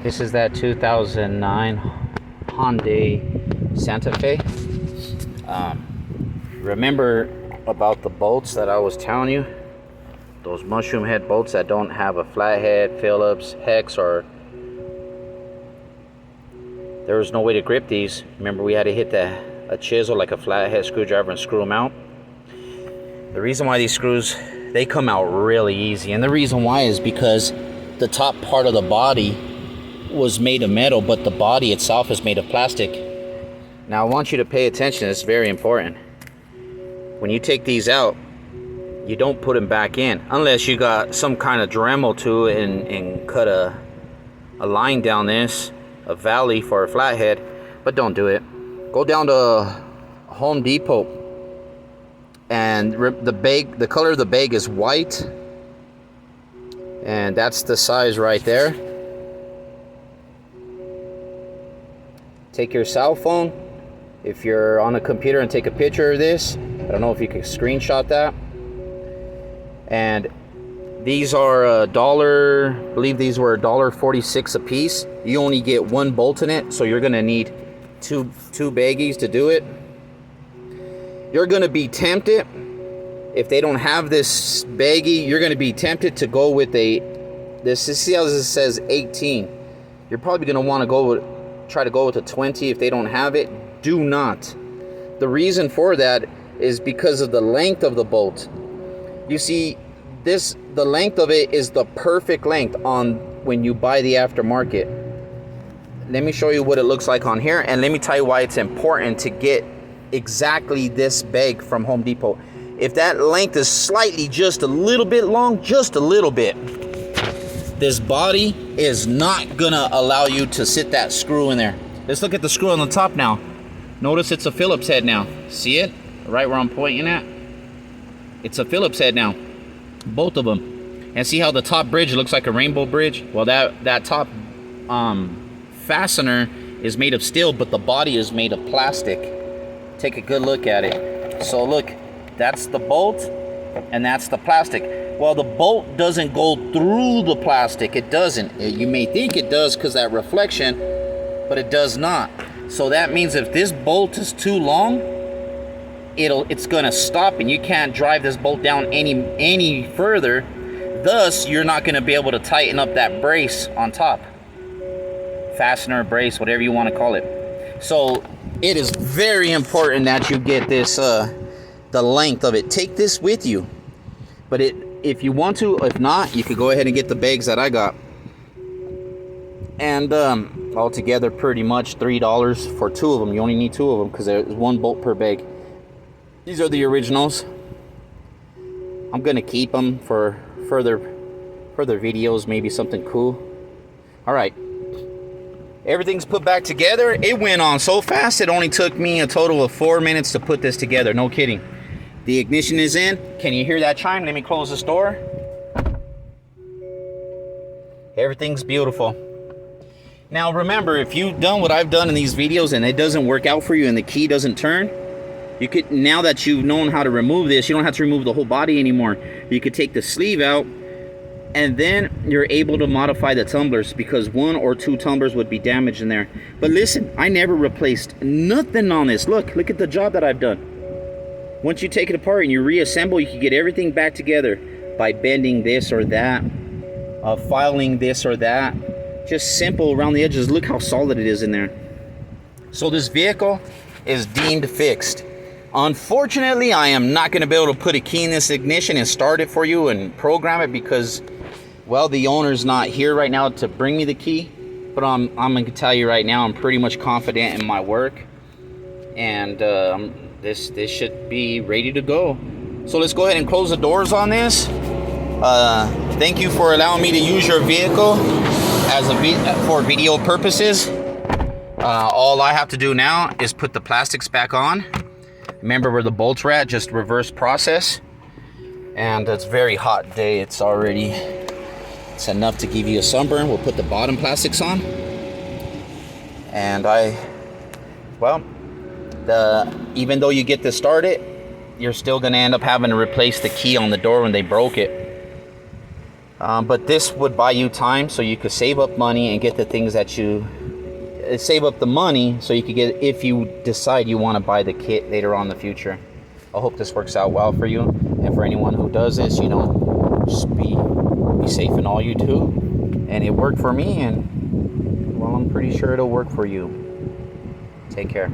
This is that 2009 Hyundai Santa Fe. Remember about the bolts that I was telling you? Those mushroom head bolts that don't have a flathead, Phillips, hex, or there was no way to grip these. Remember, we had to hit a chisel like a flathead screwdriver and screw them out. The reason why these screws, they come out really easy, and the reason why is because the top part of the body was made of metal, but the body itself is made of plastic. Now I want you to pay attention, it's very important. When you take these out, you don't put them back in unless you got some kind of Dremel to it and cut a line down this, a valley for a flathead, but don't do it. Go down to Home Depot, and the color of the bag is white, and that's the size right there. Take your cell phone, if you're on a computer, and take a picture of this. I don't know if you can screenshot that. And these are $1, I believe these were $1.46 a piece. You only get one bolt in it, so you're gonna need two baggies to do it. You're gonna be tempted, if they don't have this baggie, you're gonna be tempted to go with see how this says 18. You're probably gonna wanna try to go with a 20 if they don't have it. Do not. The reason for that is because of the length of the bolt. You see, the length of it is the perfect length on when you buy the aftermarket. Let me show you what it looks like on here, and let me tell you why it's important to get exactly this bag from Home Depot. If that length is slightly just a little bit long, just a little bit, this body is not gonna allow you to sit that screw in there. Let's look at the screw on the top now. Notice it's a Phillips head now. See it? Right where I'm pointing at? It's a Phillips head now. Both of them. And see how the top bridge looks like a rainbow bridge? Well, that top fastener is made of steel, but the body is made of plastic. Take a good look at it. So look, that's the bolt, and that's the plastic. Well, the bolt doesn't go through the plastic. It doesn't. You may think it does because that reflection, but it does not. So that means if this bolt is too long, it's gonna stop, and you can't drive this bolt down any further. Thus, you're not gonna be able to tighten up that brace on top. Fastener, brace, whatever you want to call it. So it is very important that you get this, the length of it. Take this with you. But if you want to, if not, you could go ahead and get the bags that I got. And altogether, pretty much $3 for two of them. You only need two of them because there's one bolt per bag. These are the originals. I'm gonna keep them for further videos, maybe something cool. All right, everything's put back together. It went on so fast, it only took me a total of 4 minutes to put this together. No kidding. The ignition is in. Can you hear that chime? Let me close this door. Everything's beautiful. Now remember, if you've done what I've done in these videos and it doesn't work out for you and the key doesn't turn, you could, now that you've known how to remove this, you don't have to remove the whole body anymore. You could take the sleeve out, and then you're able to modify the tumblers, because 1 or 2 tumblers would be damaged in there. But listen, I never replaced nothing on this. Look at the job that I've done. Once you take it apart and you reassemble, you can get everything back together by bending this or that, filing this or that. Just simple around the edges. Look how solid it is in there. So this vehicle is deemed fixed. Unfortunately, I am not going to be able to put a key in this ignition and start it for you and program it because, well, the owner's not here right now to bring me the key. But I'm going to tell you right now, I'm pretty much confident in my work, and this should be ready to go. So let's go ahead and close the doors on this. Thank you for allowing me to use your vehicle for video purposes. All I have to do now is put the plastics back on. Remember where the bolts were at, just reverse process. And it's a very hot day. It's enough to give you a sunburn. We'll put the bottom plastics on. And even though you get this started, you're still gonna end up having to replace the key on the door when they broke it. But this would buy you time so you could save up money and get the things that you save up the money so you could get if you decide you want to buy the kit later on in the future. I hope this works out well for you, and for anyone who does this, you know, just be safe in all you do. And it worked for me, and well, I'm pretty sure it'll work for you. Take care.